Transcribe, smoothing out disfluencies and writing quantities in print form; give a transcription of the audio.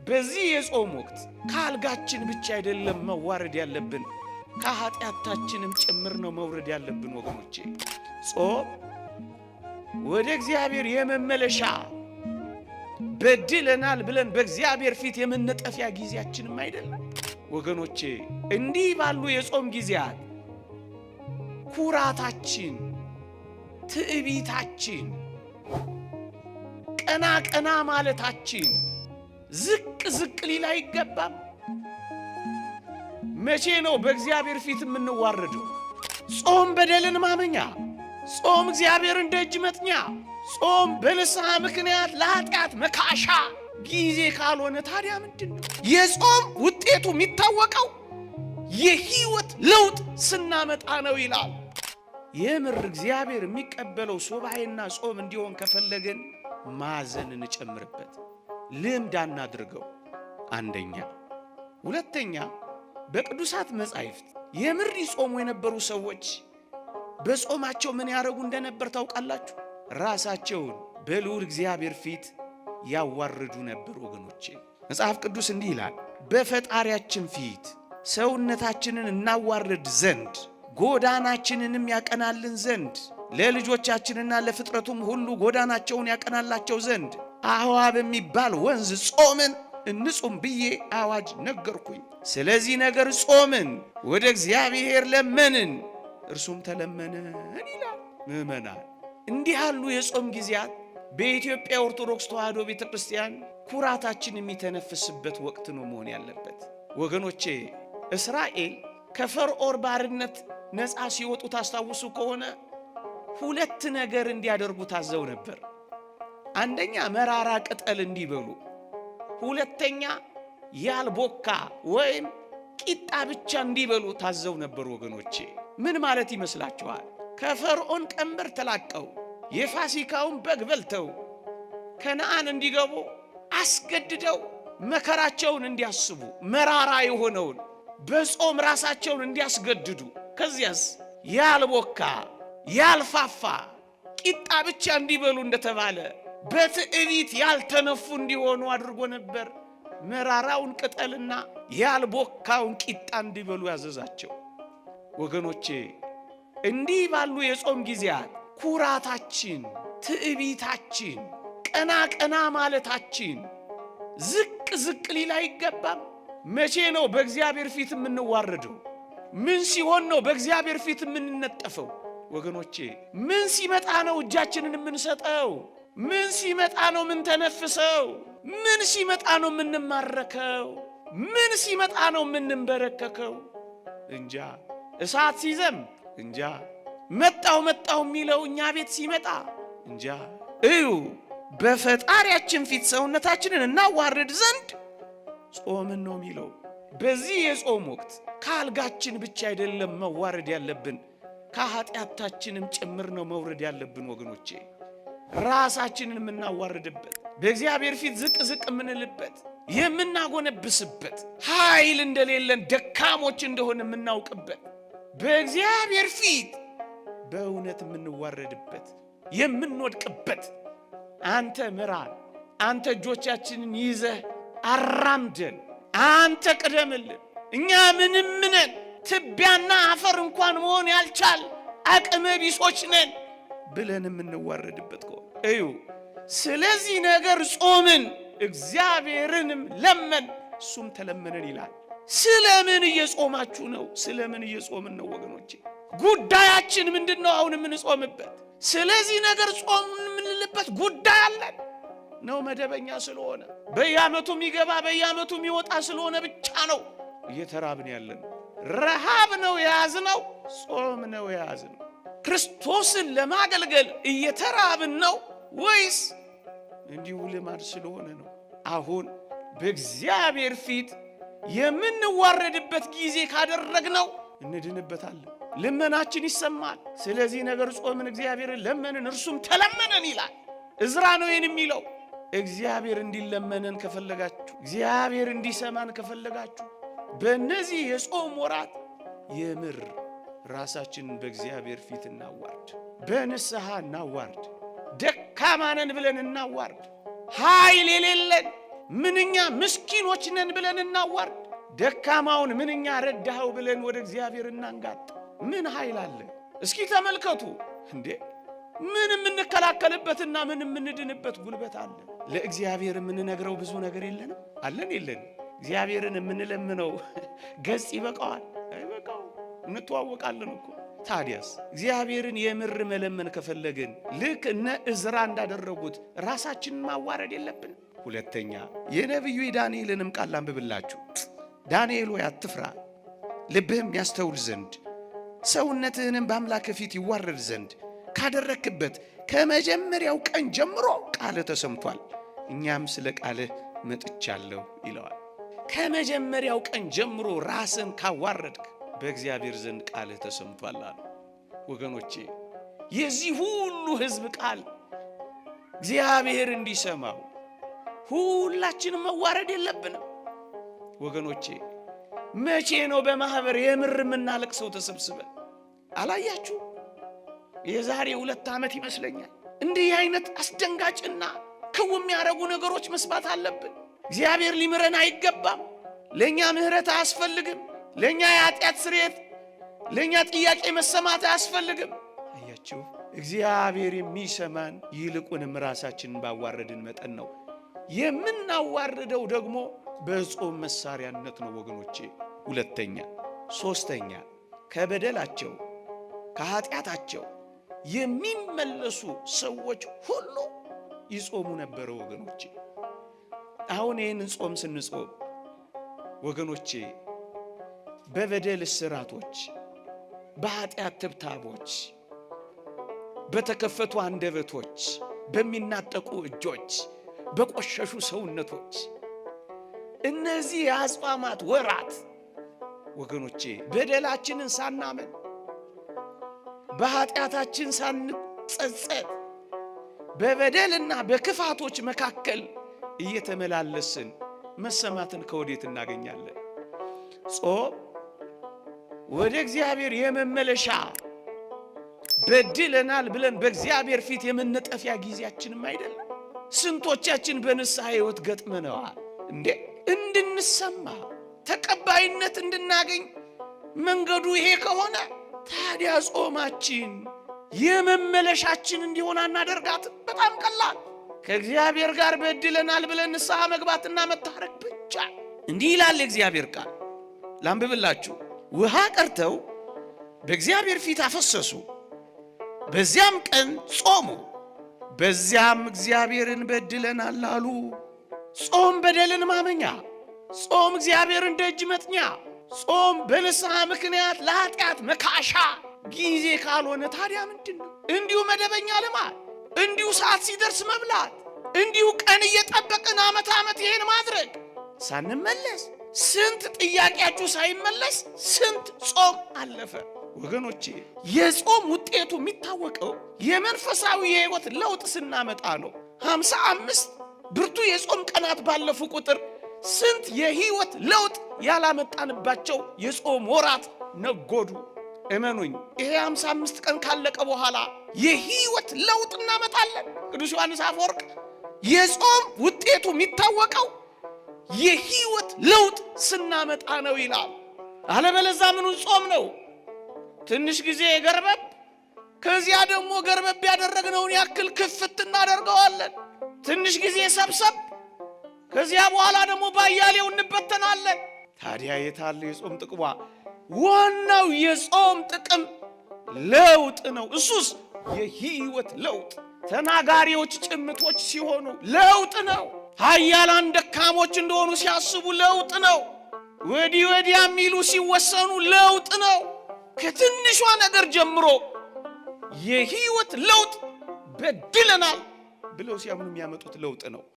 በዚህ የጾም ወቅት ካልጋችን ብቻ አይደለም መዋረድ ያለብን ከኃጢአታችንም ጭምር ነው መውረድ ያለብን ወገኖቼ። ጾም ወደ እግዚአብሔር የመመለሻ በድለናል ብለን በእግዚአብሔር ፊት የምንጠፊያ ጊዜያችንም አይደለም ወገኖቼ። እንዲህ ባሉ የጾም ጊዜያት ኩራታችን፣ ትዕቢታችን፣ ቀና ቀና ማለታችን ዝቅ ዝቅ ሊል አይገባም። መቼ ነው በእግዚአብሔር ፊት የምንዋረደው? ጾም በደልን ማመኛ፣ ጾም እግዚአብሔርን ደጅ መጥኛ፣ ጾም በንስሐ ምክንያት ለኃጢአት መካሻ ጊዜ ካልሆነ ታዲያ ምንድነው? የጾም ውጤቱ የሚታወቀው የህይወት ለውጥ ስናመጣ ነው ይላል። የምር እግዚአብሔር የሚቀበለው ሱባኤና ጾም እንዲሆን ከፈለገን ማዘን እንጨምርበት፣ ልምድ አናድርገው። አንደኛ። ሁለተኛ፣ በቅዱሳት መጻሕፍት የምር ይጾሙ የነበሩ ሰዎች በጾማቸው ምን ያደርጉ እንደነበር ታውቃላችሁ? ራሳቸውን በልዑል እግዚአብሔር ፊት ያዋርዱ ነበር ወገኖቼ። መጽሐፍ ቅዱስ እንዲህ ይላል፣ በፈጣሪያችን ፊት ሰውነታችንን እናዋርድ ዘንድ ጎዳናችንንም ያቀናልን ዘንድ ለልጆቻችንና ለፍጥረቱም ሁሉ ጎዳናቸውን ያቀናላቸው ዘንድ አህዋ በሚባል ወንዝ ጾምን እንጹም ብዬ አዋጅ ነገርኩኝ። ስለዚህ ነገር ጾምን፣ ወደ እግዚአብሔር ለመንን፣ እርሱም ተለመነን ይላል። ምዕመናን፣ እንዲህ ያሉ የጾም ጊዜያት በኢትዮጵያ ኦርቶዶክስ ተዋሕዶ ቤተክርስቲያን ኩራታችን የሚተነፍስበት ወቅት ነው መሆን ያለበት ወገኖቼ። እስራኤል ከፈርዖን ባርነት ነፃ ሲወጡ ታስታውሱ ከሆነ ሁለት ነገር እንዲያደርጉ ታዘው ነበር። አንደኛ መራራ ቅጠል እንዲበሉ፣ ሁለተኛ ያልቦካ ወይም ቂጣ ብቻ እንዲበሉ ታዘው ነበር ወገኖቼ። ምን ማለት ይመስላችኋል? ከፈርዖን ቀንበር ተላቀው የፋሲካውን በግ በልተው ከነዓን እንዲገቡ አስገድደው መከራቸውን እንዲያስቡ መራራ የሆነውን በጾም ራሳቸውን እንዲያስገድዱ፣ ከዚያስ ያልቦካ ያልፋፋ ቂጣ ብቻ እንዲበሉ እንደተባለ በትዕቢት ያልተነፉ እንዲሆኑ አድርጎ ነበር። መራራውን ቅጠልና ያልቦካውን ቂጣ እንዲበሉ ያዘዛቸው ወገኖቼ። እንዲህ ባሉ የጾም ጊዜያት ኩራታችን፣ ትዕቢታችን፣ ቀና ቀና ማለታችን ዝቅ ዝቅ ሊል አይገባም። መቼ ነው በእግዚአብሔር ፊት የምንዋረደው? ምን ሲሆን ነው በእግዚአብሔር ፊት የምንነጠፈው? ወገኖቼ ምን ሲመጣ ነው እጃችንን የምንሰጠው? ምን ሲመጣ ነው የምንተነፍሰው? ምን ሲመጣ ነው የምንማረከው? ምን ሲመጣ ነው የምንንበረከከው? እንጃ። እሳት ሲዘም እንጃ። መጣው መጣው የሚለው እኛ ቤት ሲመጣ እንጃ። እዩ፣ በፈጣሪያችን ፊት ሰውነታችንን እናዋርድ ዘንድ ጾምን ነው የሚለው። በዚህ የጾም ወቅት ካልጋችን ብቻ አይደለም መዋረድ ያለብን ከኃጢአታችንም ጭምር ነው መውረድ ያለብን ወገኖቼ። ራሳችንን የምናዋርድበት፣ በእግዚአብሔር ፊት ዝቅ ዝቅ የምንልበት፣ የምናጎነብስበት፣ ኃይል እንደሌለን ደካሞች እንደሆነ የምናውቅበት፣ በእግዚአብሔር ፊት በእውነት የምንዋረድበት፣ የምንወድቅበት። አንተ ምራን፣ አንተ እጆቻችንን ይዘህ አራምደን፣ አንተ ቅደምልን፣ እኛ ምንም ነን፣ ትቢያና አፈር እንኳን መሆን ያልቻል አቅመ ቢሶች ነን ብለን የምንዋረድበት ከሆነ እዩ። ስለዚህ ነገር ጾምን፣ እግዚአብሔርንም ለመን፣ እሱም ተለመነን ይላል። ስለምን እየጾማችሁ ነው? ስለምን እየጾምን ነው ወገኖቼ? ጉዳያችን ምንድነው? አሁን የምንጾምበት ስለዚህ ነገር ጾም የምንልበት ጉዳይ አለን ነው? መደበኛ ስለሆነ በየዓመቱ የሚገባ በየዓመቱ የሚወጣ ስለሆነ ብቻ ነው እየተራብን ያለን? ረሃብ ነው የያዝነው? ጾም ነው የያዝነው? ክርስቶስን ለማገልገል እየተራብን ነው ወይስ እንዲሁ ልማድ ስለሆነ ነው? አሁን በእግዚአብሔር ፊት የምንዋረድበት ጊዜ ካደረግነው እንድንበታለን፣ ልመናችን ይሰማል። ስለዚህ ነገር ጾምን፣ እግዚአብሔርን ለመንን፣ እርሱም ተለመነን ይላል። እዝራ ነው ይህን የሚለው። እግዚአብሔር እንዲለመነን ከፈለጋችሁ፣ እግዚአብሔር እንዲሰማን ከፈለጋችሁ በእነዚህ የጾም ወራት የምር ራሳችንን በእግዚአብሔር ፊት እናዋርድ፣ በንስሐ እናዋርድ፣ ደካማ ነን ብለን እናዋርድ፣ ኃይል የሌለን ምንኛ ምስኪኖች ነን ብለን እናዋርድ። ደካማውን ምንኛ ረዳኸው ብለን ወደ እግዚአብሔር እናንጋጥ። ምን ኃይል አለ? እስኪ ተመልከቱ እንዴ! ምን የምንከላከልበትና ምን የምንድንበት ጉልበት አለ? ለእግዚአብሔር የምንነግረው ብዙ ነገር የለንም? አለን የለንም? እግዚአብሔርን የምንለምነው ገጽ ይበቃዋል? አይበቃው። እንተዋወቃለን እኮ። ታዲያስ እግዚአብሔርን የምር መለመን ከፈለግን ልክ እነ እዝራ እንዳደረጉት ራሳችንን ማዋረድ የለብንም? ሁለተኛ የነቢዩ ዳንኤልንም ቃል አንብብላችሁ። ዳንኤል ሆይ አትፍራ፣ ልብህም ያስተውል ዘንድ ሰውነትህንም በአምላክ ፊት ይዋረድ ዘንድ ካደረክበት ከመጀመሪያው ቀን ጀምሮ ቃልህ ተሰምቷል፣ እኛም ስለ ቃልህ መጥቻለሁ ይለዋል። ከመጀመሪያው ቀን ጀምሮ ራስን ካዋረድክ በእግዚአብሔር ዘንድ ቃልህ ተሰምቷል አሉ። ወገኖቼ የዚህ ሁሉ ሕዝብ ቃል እግዚአብሔር እንዲሰማው ሁላችንም መዋረድ የለብንም? ወገኖቼ መቼ ነው በማህበር የምር የምናለቅሰው ተሰብስበን? አላያችሁ? የዛሬ 2 ዓመት ይመስለኛል እንዲህ አይነት አስደንጋጭና ክው የሚያረጉ ነገሮች መስማት አለብን። እግዚአብሔር ሊምረን አይገባም? ለኛ ምህረት አያስፈልግም? ለኛ የኃጢአት ስርየት፣ ለኛ ጥያቄ መሰማት አያስፈልግም? አያችሁ? እግዚአብሔር የሚሰማን ይልቁንም ራሳችንን ባዋረድን መጠን ነው። የምናዋርደው ደግሞ በጾም መሳሪያነት ነው ወገኖቼ። ሁለተኛ ሶስተኛ ከበደላቸው ከኃጢአታቸው የሚመለሱ ሰዎች ሁሉ ይጾሙ ነበር ወገኖቼ። አሁን ይህንን ጾም ስንጾም ወገኖቼ በበደል እስራቶች፣ በኃጢአት ትብታቦች፣ በተከፈቱ አንደበቶች፣ በሚናጠቁ እጆች፣ በቆሸሹ ሰውነቶች እነዚህ የአጽዋማት ወራት ወገኖቼ በደላችንን ሳናመን በኃጢአታችን ሳንጸጸት በበደልና በክፋቶች መካከል እየተመላለስን መሰማትን ከወዴት እናገኛለን? ጾም ወደ እግዚአብሔር የመመለሻ በድለናል ብለን በእግዚአብሔር ፊት የመነጠፊያ ጊዜያችንም አይደለም? ስንቶቻችን በንስሐ ሕይወት ገጥመነዋል እንዴ? እንድንሰማ ተቀባይነት እንድናገኝ መንገዱ ይሄ ከሆነ ታዲያ ጾማችን የመመለሻችን እንዲሆን አናደርጋትም? በጣም ቀላል። ከእግዚአብሔር ጋር በድለናል ብለን ንስሐ መግባትና መታረቅ ብቻ። እንዲህ ይላል እግዚአብሔር ቃል፣ ላንብብላችሁ። ውሃ ቀርተው በእግዚአብሔር ፊት አፈሰሱ፣ በዚያም ቀን ጾሙ፣ በዚያም እግዚአብሔርን በድለናል አሉ። ጾም በደልን ማመኛ፣ ጾም እግዚአብሔርን ደጅ መጥኛ፣ ጾም በንስሐ ምክንያት ለኃጢአት መካሻ ጊዜ ካልሆነ ታዲያ ምንድን ነው? እንዲሁ መደበኛ ልማድ፣ እንዲሁ ሰዓት ሲደርስ መብላት፣ እንዲሁ ቀን እየጠበቅን ዓመት ይሄን ማድረግ ሳንመለስ ስንት ጥያቄያችሁ ሳይመለስ ስንት ጾም አለፈ ወገኖቼ። የጾም ውጤቱ የሚታወቀው የመንፈሳዊ የሕይወት ለውጥ ስናመጣ ነው። 55 ብርቱ የጾም ቀናት ባለፉ ቁጥር ስንት የሕይወት ለውጥ ያላመጣንባቸው የጾም ወራት ነጎዱ። እመኑኝ ይሄ 55 ቀን ካለቀ በኋላ የሕይወት ለውጥ እናመጣለን። ቅዱስ ዮሐንስ አፈወርቅ የጾም ውጤቱ የሚታወቀው የሕይወት ለውጥ ስናመጣ ነው ይላል። አለበለዛ ምኑን ጾም ነው? ትንሽ ጊዜ ገርበብ፣ ከዚያ ደግሞ ገርበብ ያደረግነውን ያክል ክፍት እናደርገዋለን። ትንሽ ጊዜ ሰብሰብ፣ ከዚያ በኋላ ደግሞ ባያሌው እንበተናለን። ታዲያ የታለ የጾም ጥቅሟ? ዋናው የጾም ጥቅም ለውጥ ነው። እሱስ የሕይወት ለውጥ። ተናጋሪዎች ጭምቶች ሲሆኑ ለውጥ ነው። ኃያላን ደካሞች እንደሆኑ ሲያስቡ ለውጥ ነው። ወዲህ ወዲያ የሚሉ ሲወሰኑ ለውጥ ነው። ከትንሿ ነገር ጀምሮ የሕይወት ለውጥ በድለናል ብለው ሲያምኑ የሚያመጡት ለውጥ ነው።